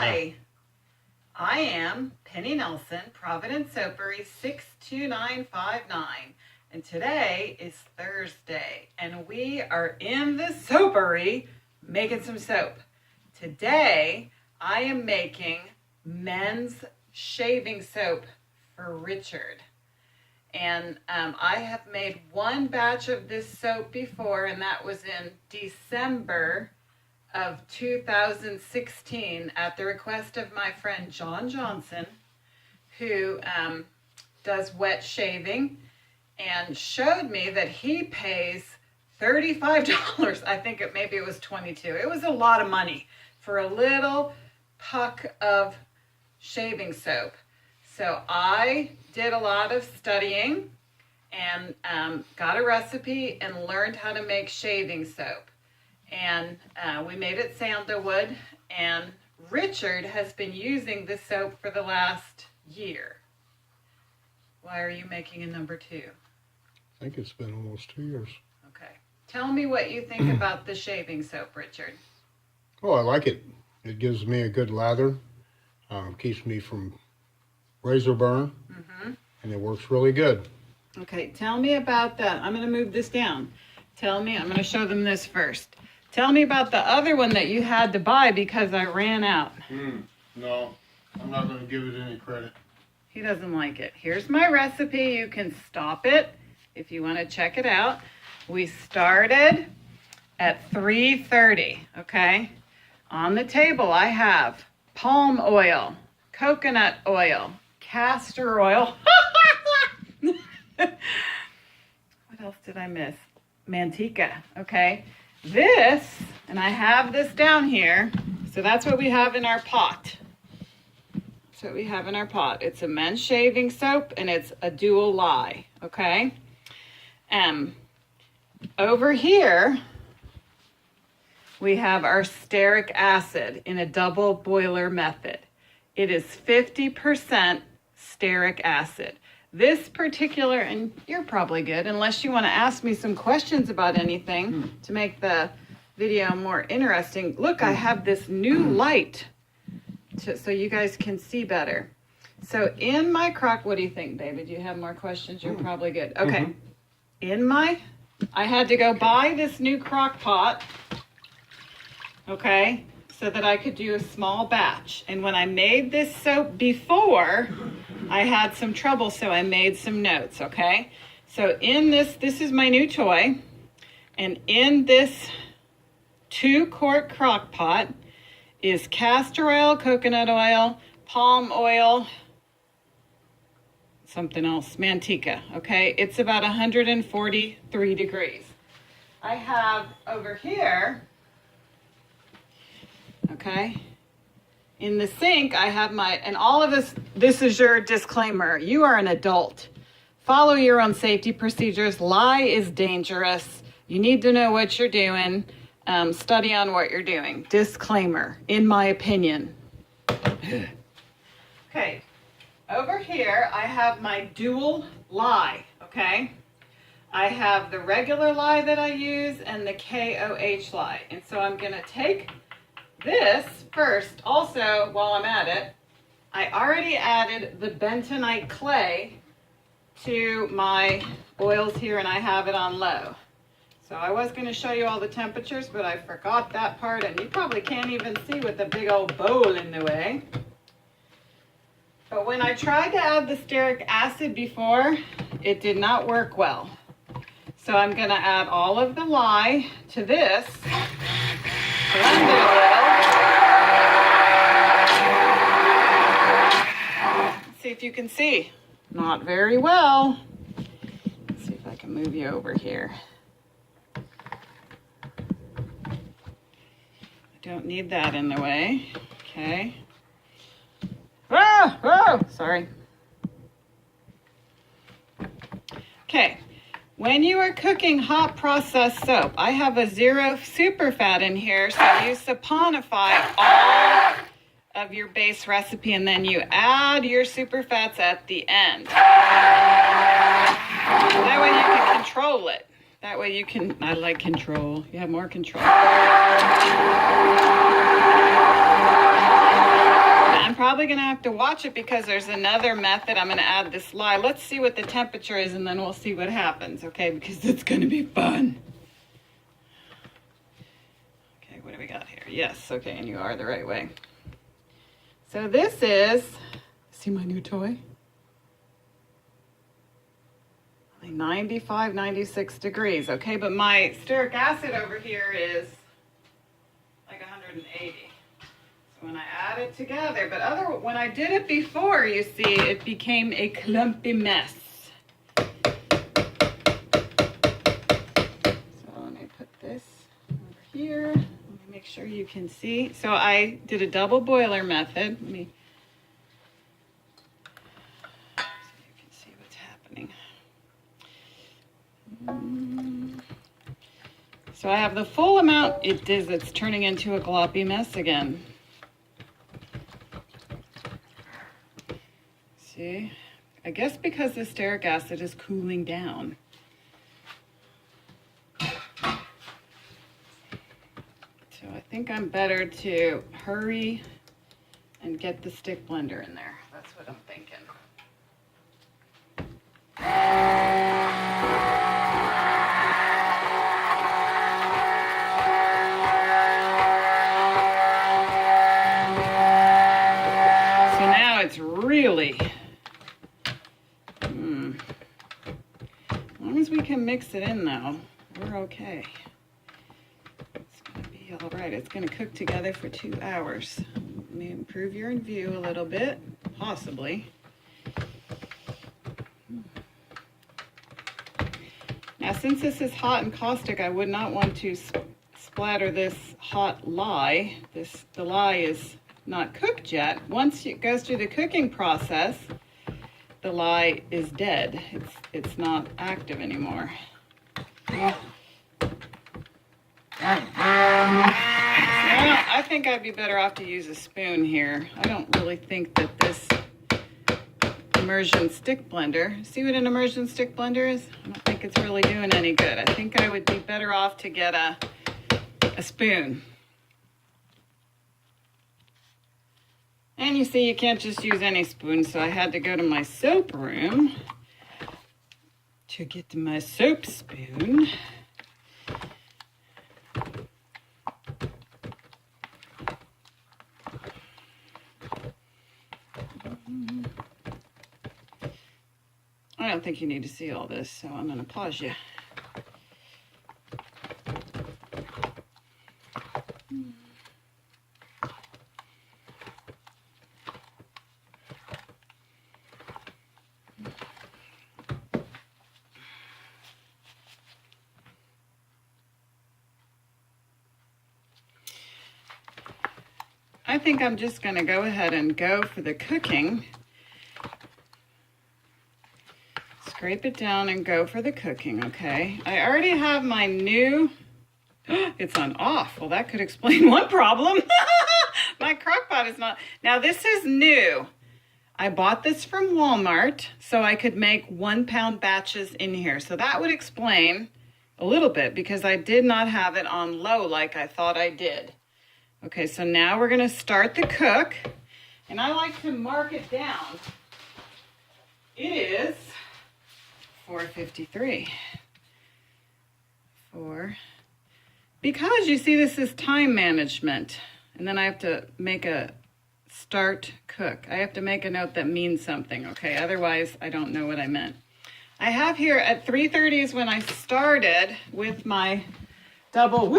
Hi, I am Penny Nelson, Providence Soapery 62959, and today is Thursday, and we are in the soapery making some soap. Today, I am making men's shaving soap for Richard. And I have made one batch of this soap before, and that was in December of 2016 at the request of my friend John Johnson, who does wet shaving, and showed me that he pays $35. I think maybe it was $22. It was a lot of money for a little puck of shaving soap. So I did a lot of studying and got a recipe and learned how to make shaving soap. And we made it sandalwood, and Richard has been using this soap for the last year. Why are you making a number 2? I think it's been almost 2 years. Okay. Tell me what you think about the shaving soap, Richard. Oh, I like it. It gives me a good lather. Keeps me from razor burn. And it works really good. Okay, tell me about that. I'm going to move this down. I'm going to show them this first. Tell me about the other one that you had to buy because I ran out. No, I'm not going to give it any credit. He doesn't like it. Here's my recipe. You can stop it if you want to check it out. We started at 3:30, okay? On the table I have palm oil, coconut oil, castor oil. What else did I miss? Manteca, okay? This, and I have this down here, so that's what we have in our pot. That's what we have in our pot. It's a men's shaving soap, and it's a dual lye, okay? Over here, we have our stearic acid in a double boiler method. It is 50% stearic acid. This particular, and you're probably good, unless you want to ask me some questions about anything to make the video more interesting. Look, I have this new light so you guys can see better. So in my crock, what do you think, baby? Do you have more questions? You're probably good. Okay. I had to go buy this new crock pot, okay, so that I could do a small batch. And when I made this soap before, I had some trouble, so I made some notes, okay? So in this is my new toy, and in this 2-quart crock pot is castor oil, coconut oil, palm oil, something else, manteca, okay? It's about 143 degrees. I have over here, okay, in the sink, I have and all of this is your disclaimer. You are an adult. Follow your own safety procedures. Lye is dangerous. You need to know what you're doing. Study on what you're doing. Disclaimer, in my opinion. Okay, over here, I have my dual lye, okay? I have the regular lye that I use and the KOH lye. And so I'm going to take this first. Also, while I'm at it, I already added the bentonite clay to my oils here, and I have it on low. So I was going to show you all the temperatures, but I forgot that part, and you probably can't even see with the big old bowl in the way. But when I tried to add the stearic acid before, it did not work well. So I'm going to add all of the lye to this, blend it a little. See if you can see. Not very well. Let's see if I can move you over here. I don't need that in the way. Okay. Whoa, sorry. Okay. When you are cooking hot processed soap, I have a 0 superfat in here, so you saponify all of your base recipe, and then you add your superfats at the end. That way you can control it. That way you can, I like control. You have more control. probably going to have to watch it because there's another method. I'm going to add this lye. Let's see what the temperature is and then we'll see what happens, okay? Because it's going to be fun. Okay, what do we got here? Yes, okay, and you are the right way. So this is, see my new toy? 95, 96 degrees, okay? But my stearic acid over here is like 180. So when I add it together, but when I did it before, you see, it became a clumpy mess. So let me put this over here. Let me make sure you can see. So I did a double boiler method. Let me so you can see what's happening. So I have the full amount. It's turning into a gloppy mess again. See? I guess because the stearic acid is cooling down. So I think I'm better to hurry and get the stick blender in there. That's what I'm thinking. Really, as long as we can mix it in though, we're okay. It's gonna be all right. It's gonna cook together for 2 hours. Let me improve your view a little bit, possibly. Now, since this is hot and caustic, I would not want to splatter this hot lye. The lye is not cooked yet. Once it goes through the cooking process, the lye is dead. It's not active anymore. Well, I think I'd be better off to use a spoon here. I don't really think that this immersion stick blender, see what an immersion stick blender is? I don't think it's really doing any good. I think I would be better off to get a spoon. And you see, you can't just use any spoon, so I had to go to my soap room to get my soap spoon. I don't think you need to see all this, so I'm going to pause you. I think I'm just going to go ahead and go for the cooking. Scrape it down and go for the cooking, okay? I already have my new, it's on off. Well, that could explain one problem. My crock pot is not, now this is new. I bought this from Walmart so I could make 1 pound batches in here. So that would explain a little bit because I did not have it on low like I thought I did. Okay, so now we're gonna start the cook, and I like to mark it down. It is 4:53. Because you see this is time management, and then I have to make a start cook. I have to make a note that means something, okay? Otherwise, I don't know what I meant. I have here at 3:30 is when I started with my double,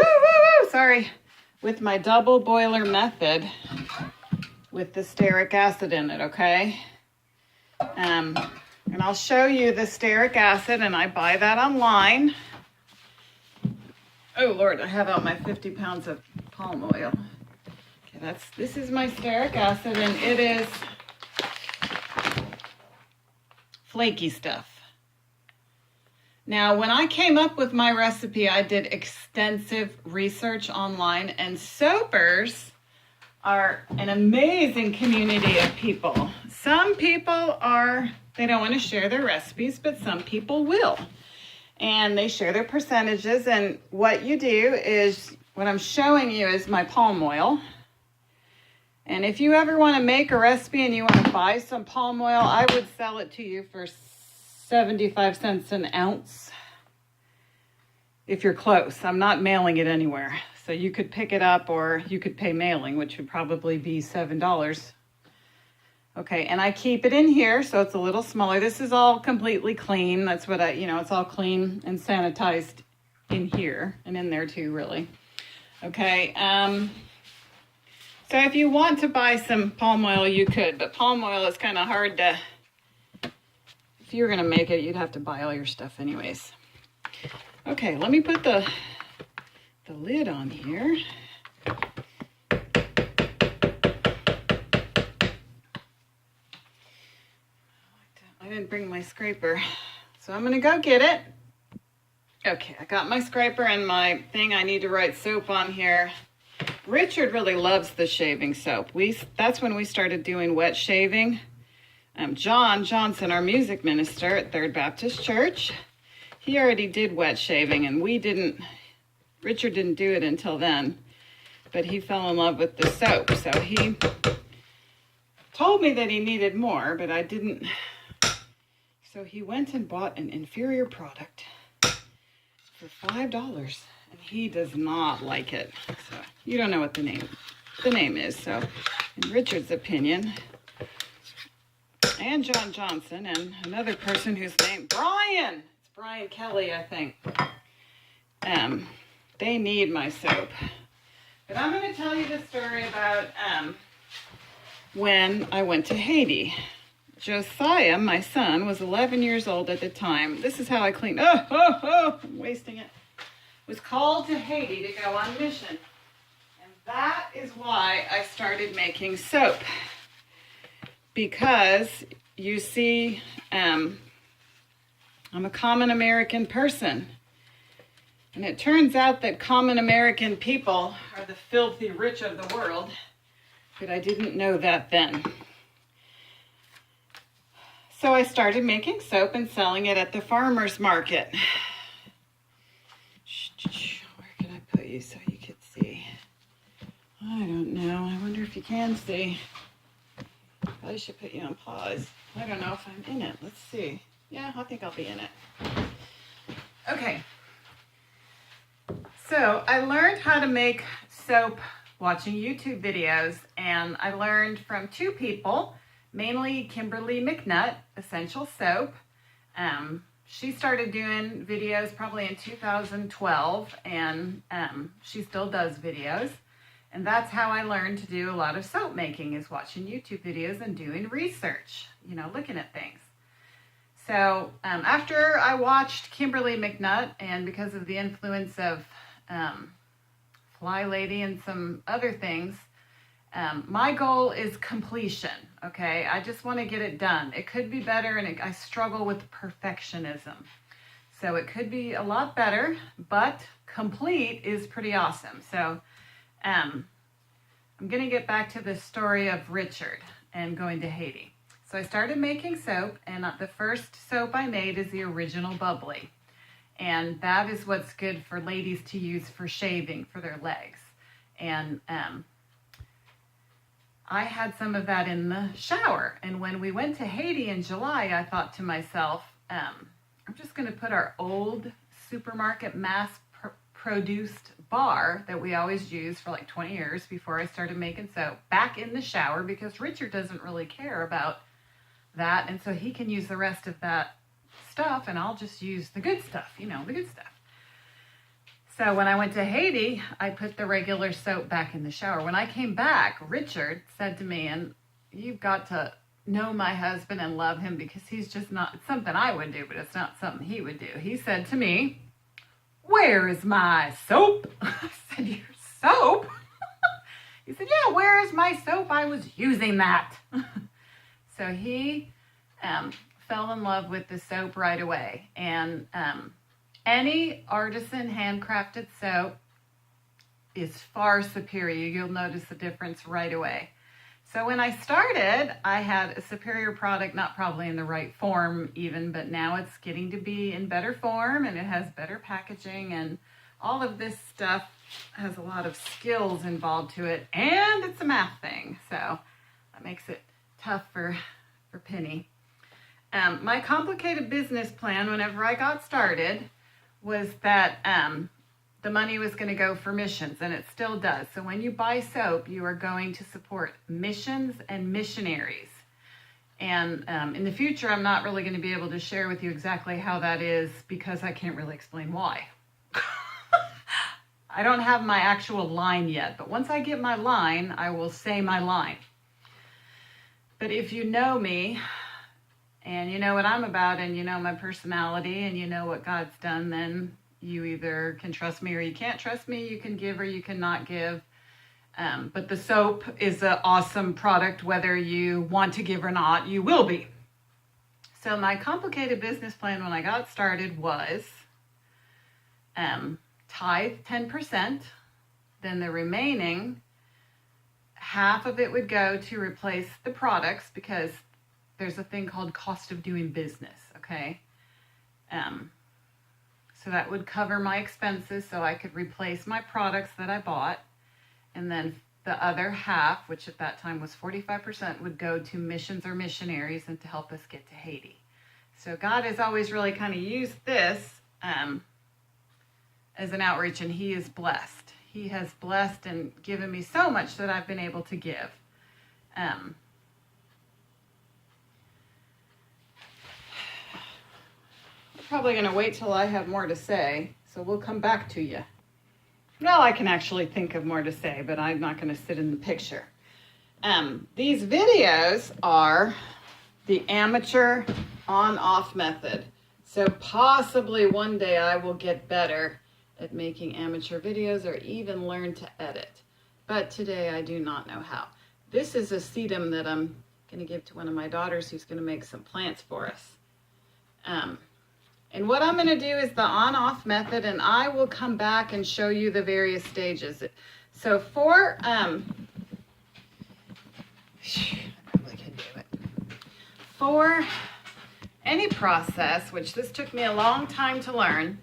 with my double boiler method with the stearic acid in it, okay? And I'll show you the stearic acid, and I buy that online. Oh Lord, I have out my 50 pounds of palm oil. Okay, this is my stearic acid, and it is flaky stuff. Now, when I came up with my recipe, I did extensive research online, and soapers are an amazing community of people. Some people they don't want to share their recipes, but some people will. And they share their percentages, and what you do is, what I'm showing you is my palm oil. And if you ever want to make a recipe and you want to buy some palm oil, I would sell it to you for 75 cents an ounce. If you're close. I'm not mailing it anywhere. So you could pick it up or you could pay mailing, which would probably be $7. Okay, and I keep it in here so it's a little smaller. This is all completely clean. That's what it's all clean and sanitized in here and in there too, really. Okay, so if you want to buy some palm oil, you could, but palm oil is kind of hard to, if you were going to make it, you'd have to buy all your stuff anyways. Okay, let me put the lid on here. I didn't bring my scraper, so I'm going to go get it. Okay, I got my scraper and my thing. I need to write soap on here. Richard really loves the shaving soap. That's when we started doing wet shaving. John Johnson, our music minister at Third Baptist Church, he already did wet shaving, and Richard didn't do it until then, but he fell in love with the soap. So he told me that he needed more, but I didn't. So he went and bought an inferior product for $5, and he does not like it. So you don't know what the name is. So in Richard's opinion, and John Johnson and another person whose name, Brian Kelly, I think, they need my soap. But I'm going to tell you the story about when I went to Haiti. Josiah, my son, was 11 years old at the time. This is how I cleaned. I'm wasting it. Was called to Haiti to go on mission. And that is why I started making soap. Because, you see, I'm a common American person. And it turns out that common American people are the filthy rich of the world. But I didn't know that then. So I started making soap and selling it at the farmer's market. Where can I put you so you could see? I don't know. I wonder if you can see. Probably should put you on pause. I don't know if I'm in it. Let's see. Yeah, I think I'll be in it. Okay. So I learned how to make soap watching YouTube videos, and I learned from two people, mainly Kimberly McNutt, Essential Soap. She started doing videos probably in 2012, and she still does videos. And that's how I learned to do a lot of soap making, is watching YouTube videos and doing research, looking at things. So after I watched Kimberly McNutt, and because of the influence of Fly Lady and some other things, my goal is completion, okay? I just want to get it done. It could be better, and I struggle with perfectionism. So it could be a lot better, but complete is pretty awesome. So I'm going to get back to the story of Richard and going to Haiti. So I started making soap, and the first soap I made is the original bubbly. And that is what's good for ladies to use for shaving for their legs. And I had some of that in the shower. And when we went to Haiti in July, I thought to myself, I'm just going to put our old supermarket mass-produced bar that we always used for like 20 years before I started making soap back in the shower, because Richard doesn't really care about that. And so he can use the rest of that stuff, and I'll just use the good stuff, the good stuff. So when I went to Haiti, I put the regular soap back in the shower. When I came back, Richard said to me, and you've got to know my husband and love him, because he's just not, it's something I would do, but it's not something he would do. He said to me, "Where is my soap?" I said, "Your soap?" He said, "Yeah, where is my soap? I was using that." So he fell in love with the soap right away. And any artisan handcrafted soap is far superior. You'll notice the difference right away. So when I started, I had a superior product, not probably in the right form even, but now it's getting to be in better form, and it has better packaging and all of this stuff. has a lot of skills involved to it, and it's a math thing, so that makes it tough for Penny. My complicated business plan whenever I got started was that the money was going to go for missions, and it still does. So when you buy soap, you are going to support missions and missionaries. And in the future, I'm not really going to be able to share with you exactly how that is because I can't really explain why. I don't have my actual line yet, but once I get my line, I will say my line. But if you know me, and you know what I'm about, and you know my personality, and you know what God's done, then you either can trust me or you can't trust me. You can give or you cannot give. But the soap is an awesome product. Whether you want to give or not, you will be. So my complicated business plan when I got started was tithe 10%. Then the remaining half of it would go to replace the products because there's a thing called cost of doing business, okay? So that would cover my expenses so I could replace my products that I bought. And then the other half, which at that time was 45%, would go to missions or missionaries and to help us get to Haiti. So God has always really kind of used this as an outreach, and He is blessed. He has blessed and given me so much that I've been able to give. I'm probably going to wait till I have more to say, so we'll come back to you. Well, I can actually think of more to say, but I'm not going to sit in the picture. These videos are the amateur on-off method. So possibly one day I will get better at making amateur videos or even learn to edit. But today I do not know how. This is a sedum that I'm going to give to one of my daughters who's going to make some plants for us. And what I'm going to do is the on-off method, and I will come back and show you the various stages. So for, for any process, which this took me a long time to learn,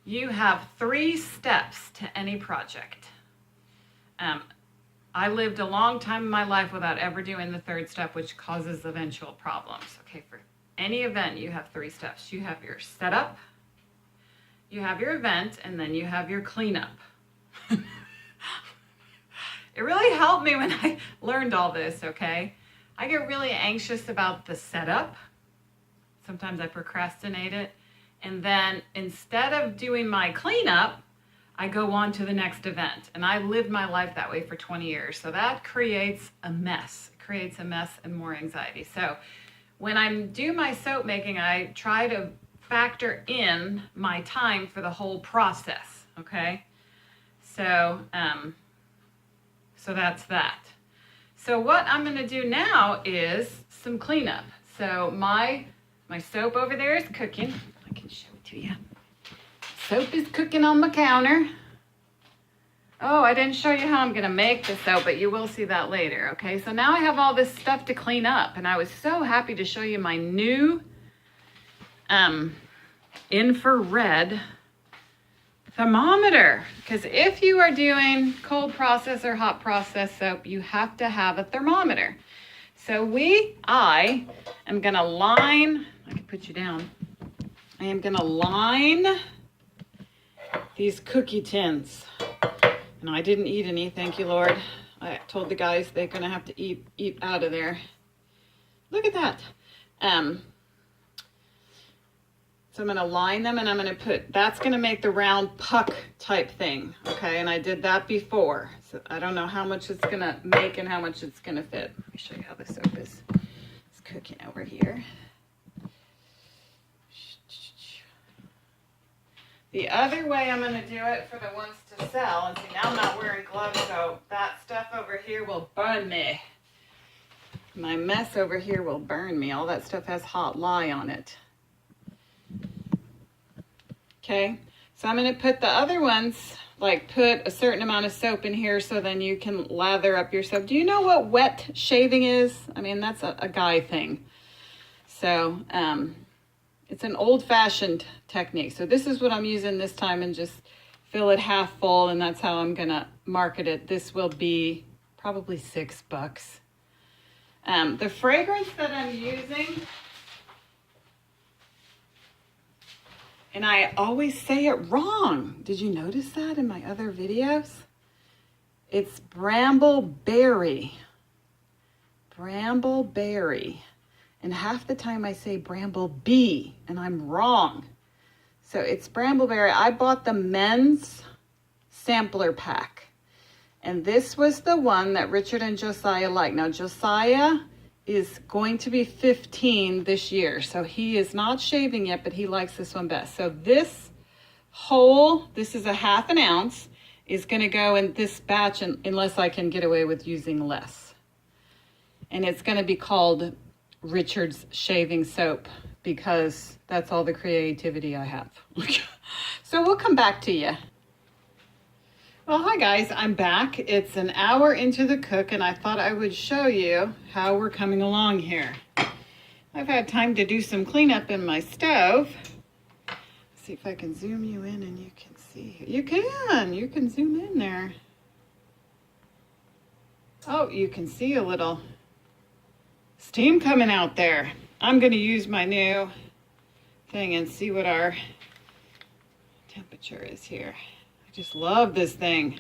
you have 3 steps to any project. I lived a long time in my life without ever doing the 3rd step, which causes eventual problems. Okay, for any event, you have 3 steps. You have your setup, you have your event, and then you have your cleanup. It really helped me when I learned all this, okay? I get really anxious about the setup. Sometimes I procrastinate it. And then instead of doing my cleanup, I go on to the next event. And I lived my life that way for 20 years. So that creates a mess. It creates a mess and more anxiety. So when I do my soap making, I try to factor in my time for the whole process, okay? So, so that's that. So what I'm going to do now is some cleanup. So my soap over there is cooking. I can show it to you. Soap is cooking on my counter. Oh, I didn't show you how I'm going to make the soap, but you will see that later, okay? So now I have all this stuff to clean up, and I was so happy to show you my new infrared thermometer, because if you are doing cold process or hot process soap, you have to have a thermometer. So I am going to line, I can put you down, I am going to line these cookie tins. And I didn't eat any, thank you, Lord. I told the guys they're going to have to eat out of there. Look at that. So I'm going to line them, and I'm going to put, that's going to make the round puck type thing, okay? And I did that before. So I don't know how much it's going to make and how much it's going to fit. Let me show you how the soap is cooking over here. The other way I'm going to do it for the ones to sell, and see, now I'm not wearing gloves, so that stuff over here will burn me. My mess over here will burn me. All that stuff has hot lye on it. Okay, so I'm going to put the other ones, like put a certain amount of soap in here so then you can lather up your soap. Do you know what wet shaving is? I mean, that's a guy thing. So, it's an old-fashioned technique. So this is what I'm using this time, and just fill it half full, and that's how I'm gonna market it. This will be probably $6. The fragrance that I'm using, and I always say it wrong. Did you notice that in my other videos? It's Brambleberry. Brambleberry. And half the time I say Bramblebee, and I'm wrong. So it's Brambleberry. I bought the men's sampler pack. And this was the one that Richard and Josiah like. Now, Josiah is going to be 15 this year. So he is not shaving yet, but he likes this one best. So this is a ½ ounce, is going to go in this batch unless I can get away with using less. And it's going to be called Richard's Shaving Soap because that's all the creativity I have. So we'll come back to you. Well, hi guys, I'm back. It's an hour into the cook and I thought I would show you how we're coming along here. I've had time to do some cleanup in my stove. See if I can zoom you in and you can see. You can zoom in there. Oh, you can see a little steam coming out there. I'm going to use my new thing and see what our temperature is here. I just love this thing.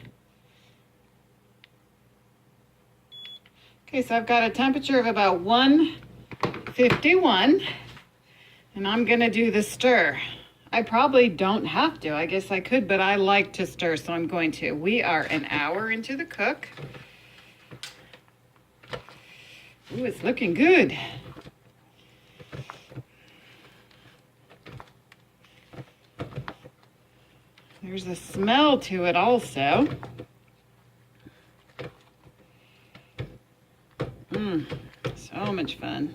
Okay, so I've got a temperature of about 151, and I'm going to do the stir. I probably don't have to. I guess I could, but I like to stir, so I'm going to. We are an hour into the cook. Ooh, it's looking good. There's a smell to it also. So much fun.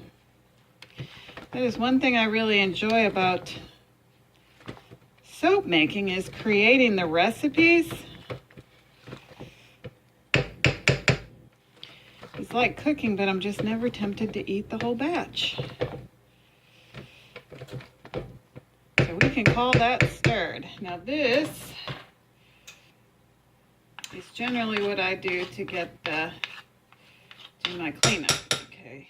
That is one thing I really enjoy about soap making is creating the recipes. It's like cooking, but I'm just never tempted to eat the whole batch. So we can call that stirred. Now this is generally what I do to do my cleanup. Okay,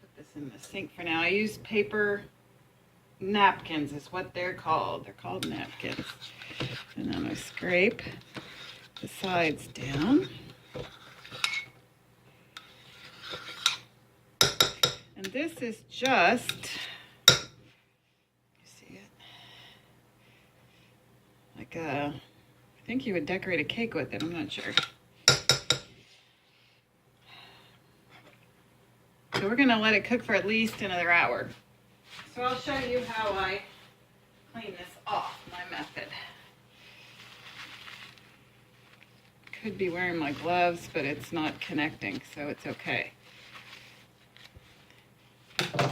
put this in the sink for now. I use paper napkins is what they're called. They're called napkins. And then I scrape the sides down. And this is just, you see it? Like I think you would decorate a cake with it, I'm not sure. So we're gonna let it cook for at least another hour. So I'll show you how I clean this off, my method. Could be wearing my gloves, but it's not connecting, so it's okay. The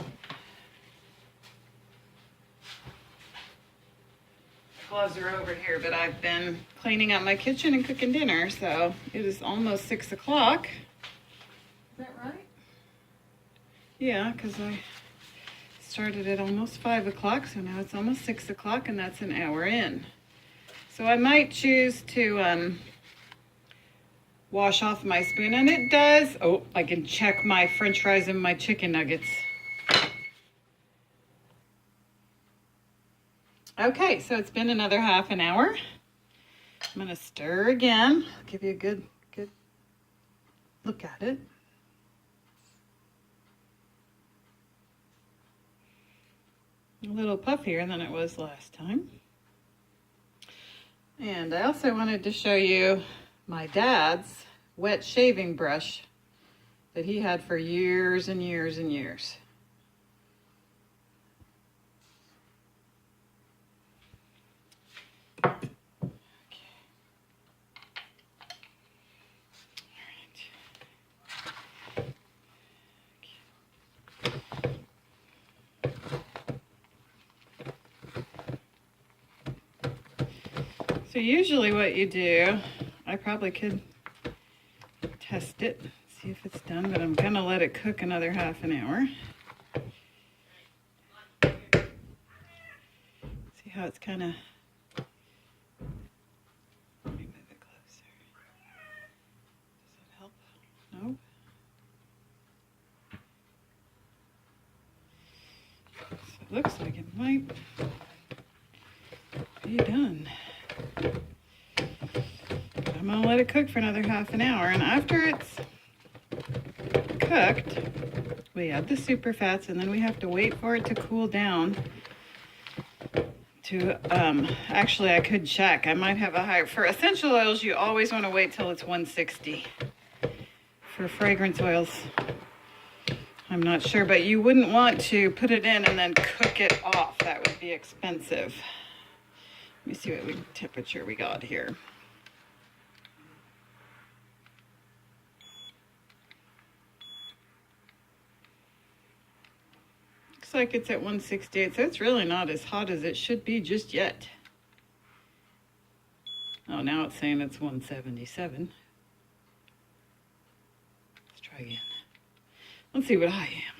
gloves are over here, but I've been cleaning up my kitchen and cooking dinner, so it is almost 6 o'clock. Is that right? Yeah, because I started at almost 5 o'clock, so now it's almost 6 o'clock, and that's an hour in. So I might choose to wash off my spoon, and it does. Oh, I can check my French fries and my chicken nuggets. Okay, so it's been another half an hour. I'm gonna stir again. I'll give you a good look at it. A little puffier than it was last time. And I also wanted to show you my dad's wet shaving brush that he had for years and years and years. So usually what you do, I probably could test it, see if it's done, but I'm gonna let it cook another half an hour. See how it's kind of looks like it might be done. I'm gonna let it cook for another half an hour, and after it's cooked, we add the super fats, and then we have to wait for it to cool down. Actually, I could check. I might have a higher. For essential oils, you always want to wait till it's 160. For fragrance oils, I'm not sure, but you wouldn't want to put it in and then cook it off. That would be expensive. Let me see what temperature we got here. Looks like it's at 168, so it's really not as hot as it should be just yet. Oh, now it's saying it's 177. Let's try again. Let's see what I am.